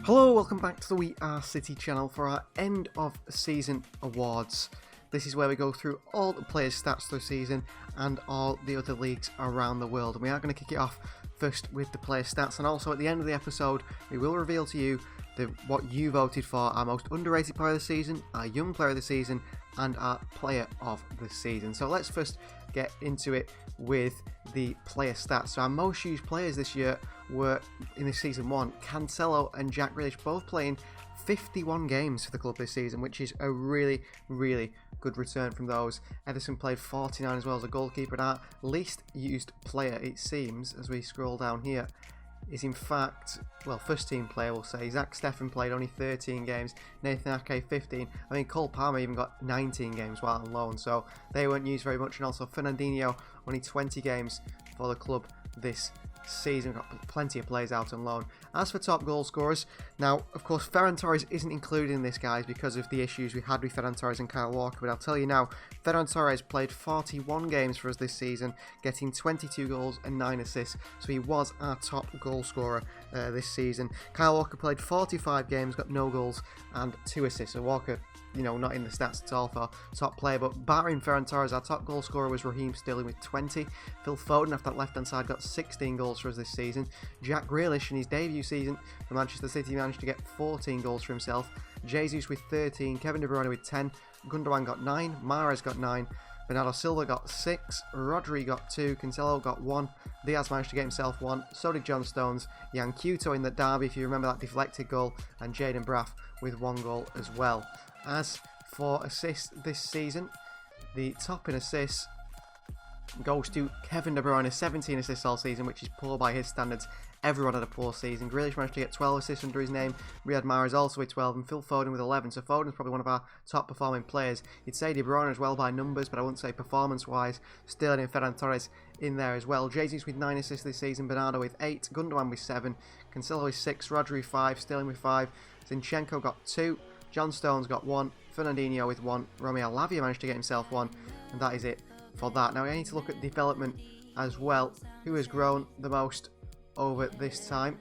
Hello, welcome back to the We Are City channel for our end of season awards. This is where we go through all the players' stats for the season and all the other leagues around the world. And we are going to kick it off first with the player stats, and also at the end of the episode we will reveal to you what you voted for: our most underrated player of the season, our young player of the season, and our player of the season. So let's first get into it with the player stats. So our most used players this year were, in this season one, Cancelo and Jack Grealish, both playing 51 games for the club this season, which is a really good return from those. Ederson played 49 as well as a goalkeeper, and our least used player, it seems, as we scroll down here, is in fact, well, first team player we'll say. Zach Steffen played only 13 games, Nathan Ake 15. I mean, Cole Palmer even got 19 games while on loan, so they weren't used very much. And also Fernandinho, only 20 games for the club this season. Got plenty of players out on loan. As for top goal scorers, now of course Ferran Torres isn't included in this, guys, because of the issues we had with Ferran Torres and Kyle Walker, but I'll tell you now, Ferran Torres played 41 games for us this season, getting 22 goals and 9 assists, so he was our top goal scorer this season. Kyle Walker played 45 games, got no goals and 2 assists, so Walker, you know, not in the stats at all for top player. But barring Ferran Torres, our top goal scorer was Raheem Sterling with 20. Phil Foden, off that left hand side, got 16 goals for us this season. Jack Grealish, in his debut season for Manchester City, managed to get 14 goals for himself. Jesus with 13, Kevin De Bruyne with 10, Gundogan got 9, Mahrez got 9, Bernardo Silva got 6, Rodri got 2, Cancelo got 1, Diaz managed to get himself 1, so did John Stones, Jan Couto in the derby, if you remember that deflected goal, and Jaden Braff with 1 goal as well. As for assists this season, the top in assists goes to Kevin De Bruyne, 17 assists all season, which is poor by his standards. Everyone had a poor season. Grealish managed to get 12 assists under his name, Riyad Mahrez also with 12, and Phil Foden with 11. So Foden's probably one of our top performing players. You'd say De Bruyne as well by numbers, but I wouldn't say performance wise. Sterling and Ferran Torres in there as well. Jesus with 9 assists this season, Bernardo with 8, Gundogan with 7, Cancelo with 6, Rodri 5, Sterling with 5, Zinchenko got 2, John Stones got 1, Fernandinho with 1, Romeo Lavia managed to get himself 1, and that is it for that. Now I need to look at development as well. Who has grown the most over this time?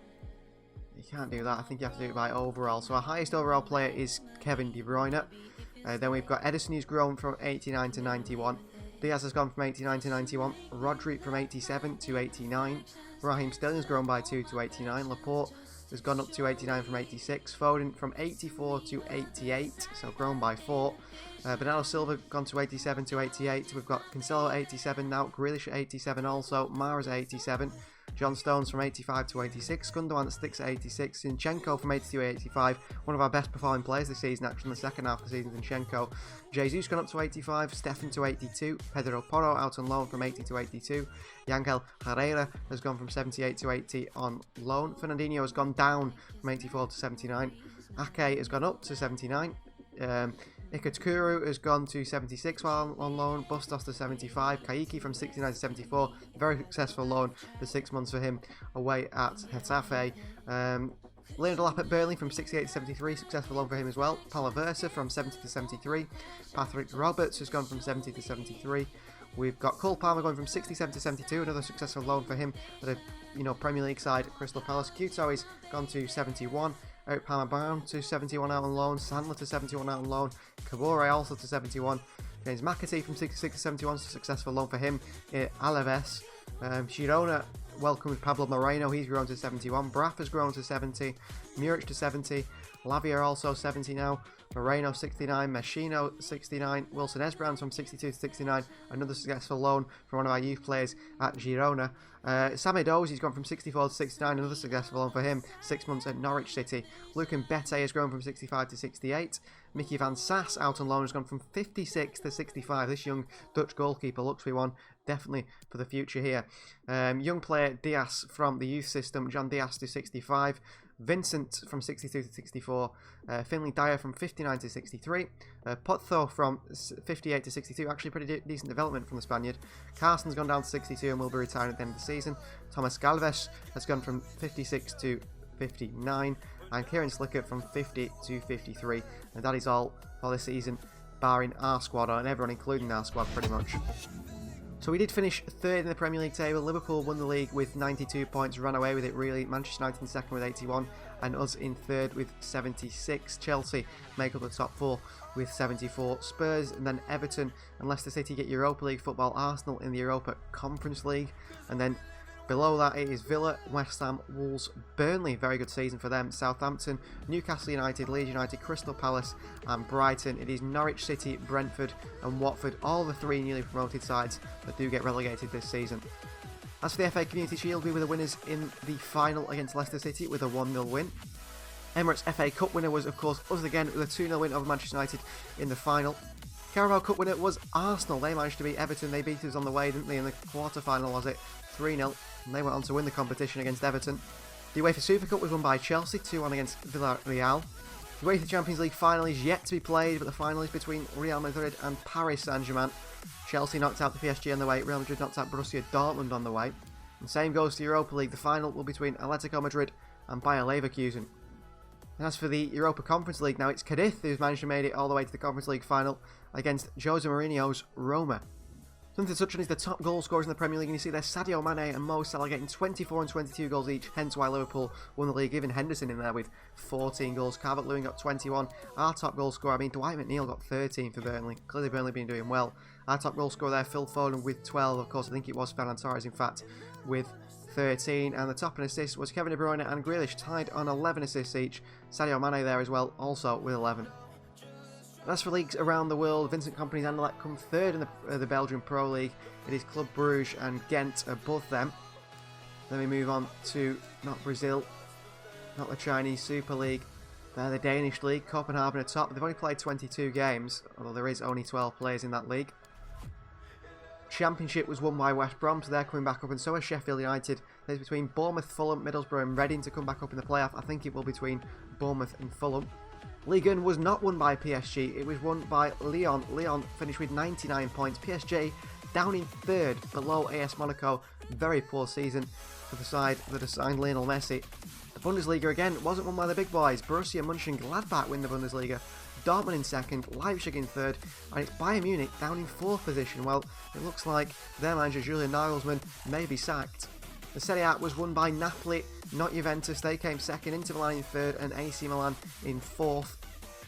You can't do that. I think you have to do it by overall. So our highest overall player is Kevin De Bruyne. Then we've got Ederson, who's grown from 89 to 91. Diaz has gone from 89 to 91. Rodri from 87 to 89. Raheem Sterling has grown by 2 to 89. Laporte has gone up to 89 from 86. Foden from 84 to 88, so grown by 4. Bernardo Silva gone to 87 to 88. We've got Cancelo at 87 now, Grealish at 87 also, Mahrez at 87. John Stones from 85 to 86, Gundogan sticks at 86, Zinchenko from 82 to 85, one of our best performing players this season actually in the second half of the season, Zinchenko. Jesus gone up to 85, Steffen to 82, Pedro Porro out on loan from 80 to 82, Yangel Herrera has gone from 78 to 80 on loan, Fernandinho has gone down from 84 to 79, Ake has gone up to 79, Ikatukuru has gone to 76 while on loan, Bustos to 75, Kaiki from 69 to 74, very successful loan for 6 months for him away at Getafe. Leonard Lapp at Burnley from 68 to 73, successful loan for him as well. Palaversa from 70 to 73, Patrick Roberts has gone from 70 to 73. We've got Cole Palmer going from 67 to 72, another successful loan for him at a Premier League side at Crystal Palace. Couto has gone to 71. Eric Palmer Brown to 71 out on loan, Sandler to 71 out on loan, Kabore also to 71, James McAtee from 66 to 71, successful loan for him at Alaves. Girona welcomed Pablo Moreno, he's grown to 71, Braff has grown to 70, Muric to 70, Lavia also 70 now, Moreno 69, Machino 69, Wilson Esbrand from 62 to 69, another successful loan from one of our youth players at Girona. Sam Edozie has gone from 64 to 69, another successful loan for him, 6 months at Norwich City. Lucan Bete has grown from 65 to 68. Mickey van Sass out on loan has gone from 56 to 65. This young Dutch goalkeeper looks to be one definitely for the future here. Young player Diaz from the youth system, John Diaz to 65. Vincent from 62 to 64, Finley Dyer from 59 to 63, Potho from 58 to 62, actually pretty decent development from the Spaniard. Carson's gone down to 62 and will be retiring at the end of the season. Thomas Galvez has gone from 56 to 59, and Kieran Slickett from 50 to 53, and that is all for this season, barring our squad, and everyone including our squad pretty much. So we did finish third in the Premier League table. Liverpool won the league with 92 points, ran away with it really. Manchester United in second with 81. and us in third with 76. Chelsea make up the top 4 with 74. Spurs and then Everton and Leicester City get Europa League football. Arsenal in the Europa Conference League, and then below that it is Villa, West Ham, Wolves, Burnley, very good season for them, Southampton, Newcastle United, Leeds United, Crystal Palace and Brighton. It is Norwich City, Brentford and Watford, all the 3 newly promoted sides that do get relegated this season. As for the FA Community Shield, we were the winners in the final against Leicester City with a 1-0 win. Emirates FA Cup winner was of course us again with a 2-0 win over Manchester United in the final. Carabao Cup winner was Arsenal. They managed to beat Everton. They beat us on the way, didn't they, in the quarter-final, was it? 3-0. And they went on to win the competition against Everton. The UEFA Super Cup was won by Chelsea, 2-1 against Villarreal. The UEFA Champions League final is yet to be played, but the final is between Real Madrid and Paris Saint-Germain. Chelsea knocked out the PSG on the way, Real Madrid knocked out Borussia Dortmund on the way. And same goes to Europa League. The final will be between Atletico Madrid and Bayer Leverkusen. And as for the Europa Conference League, now it's Cadiz who's managed to make it all the way to the Conference League final against Jose Mourinho's Roma. Something to touch on is the top goal scorers in the Premier League, and you see there Sadio Mane and Mo Salah getting 24 and 22 goals each, hence why Liverpool won the league. Even Henderson in there with 14 goals. Calvert-Lewin got 21. Our top goal scorer, Dwight McNeil got 13 for Burnley. Clearly Burnley been doing well. Our top goal scorer there, Phil Foden with 12. Of course, I think it was Ferran Torres, in fact, with 13. And the top in assists was Kevin De Bruyne and Grealish, tied on 11 assists each. Sadio Mane there as well, also with 11. As for leagues around the world, Vincent Kompany's Anderlecht come third in the Belgian Pro League. It is Club Brugge and Ghent above them. Then we move on to not Brazil, not the Chinese Super League. They're the Danish League, Copenhagen are top. They've only played 22 games, although there is only 12 players in that league. Championship was won by West Brom, so they're coming back up, and so is Sheffield United. There's between Bournemouth, Fulham, Middlesbrough and Reading to come back up in the playoff. I think it will be between Bournemouth and Fulham. Ligue 1 was not won by PSG, it was won by Lyon. Lyon finished with 99 points. PSG down in third, below AS Monaco. Very poor season for the side that has signed Lionel Messi. The Bundesliga again wasn't won by the big boys. Borussia Mönchengladbach win the Bundesliga. Dortmund in second, Leipzig in third, and it's Bayern Munich down in fourth position. Well, it looks like their manager Julian Nagelsmann may be sacked. The Serie A was won by Napoli, not Juventus. They came second, Inter Milan in third and AC Milan in fourth.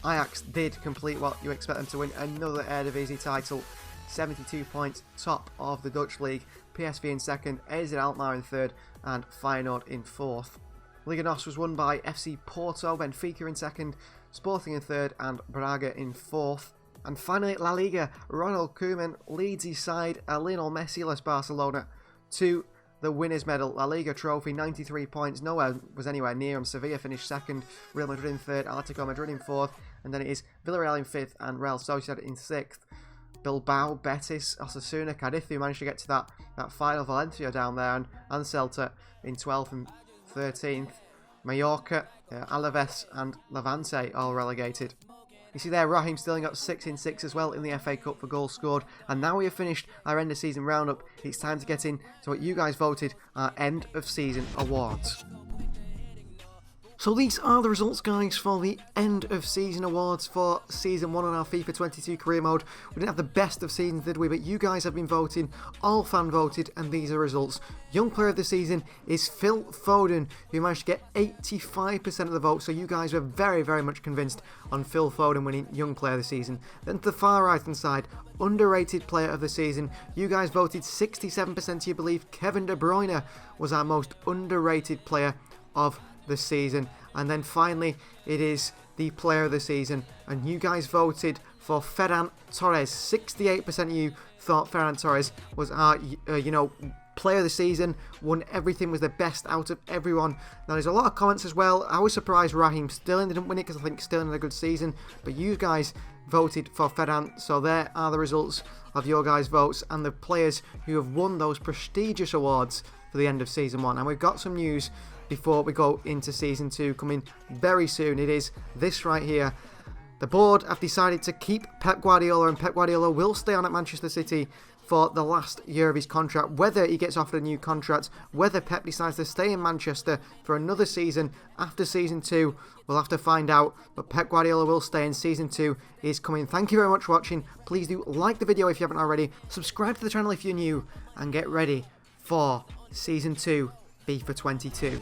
Ajax did complete what you expect them to win, another Eredivisie title. 72 points, top of the Dutch league. PSV in second, AZ Alkmaar in third and Feyenoord in fourth. Liga NOS was won by FC Porto, Benfica in second, Sporting in third and Braga in fourth. And finally La Liga, Ronald Koeman leads his side, Lionel Messi less Barcelona to the winners' medal. La Liga trophy, 93 points. Nowhere was anywhere near him. Sevilla finished second, Real Madrid in third, Atletico Madrid in fourth, and then it is Villarreal in fifth and Real Sociedad in sixth. Bilbao, Betis, Osasuna, Cadiz who managed to get to that final, Valencia down there, and Celta in 12th and 13th. Mallorca, Alaves and Levante all relegated. You see there, Raheem Sterling got 6 in 6 as well in the FA Cup for goals scored. And now we have finished our end of season roundup. It's time to get in to what you guys voted our end of season awards. So these are the results, guys, for the end of season awards for season 1 on our FIFA 22 career mode. We didn't have the best of seasons, did we? But you guys have been voting, all fan voted, and these are results. Young player of the season is Phil Foden, who managed to get 85% of the vote. So you guys were very, very much convinced on Phil Foden winning young player of the season. Then to the far right hand side, underrated player of the season. You guys voted 67% you believe Kevin De Bruyne was our most underrated player of the season. And then finally it is the player of the season, and you guys voted for Ferran Torres. 68% of you thought Ferran Torres was our player of the season, won everything, was the best out of everyone. Now there's a lot of comments as well. I was surprised Raheem Sterling didn't win it, because I think Sterling had a good season, but you guys voted for Ferran. So there are the results of your guys' votes and the players who have won those prestigious awards for the end of season 1. And we've got some news before we go into season 2 coming very soon. It is this right here. The board have decided to keep Pep Guardiola, and Pep Guardiola will stay on at Manchester City for the last year of his contract. Whether he gets offered a new contract, whether Pep decides to stay in Manchester for another season after season 2, we'll have to find out. But Pep Guardiola will stay, and season 2 is coming. Thank you very much for watching. Please do like the video if you haven't already, subscribe to the channel if you're new, and get ready for season 2 FIFA 22.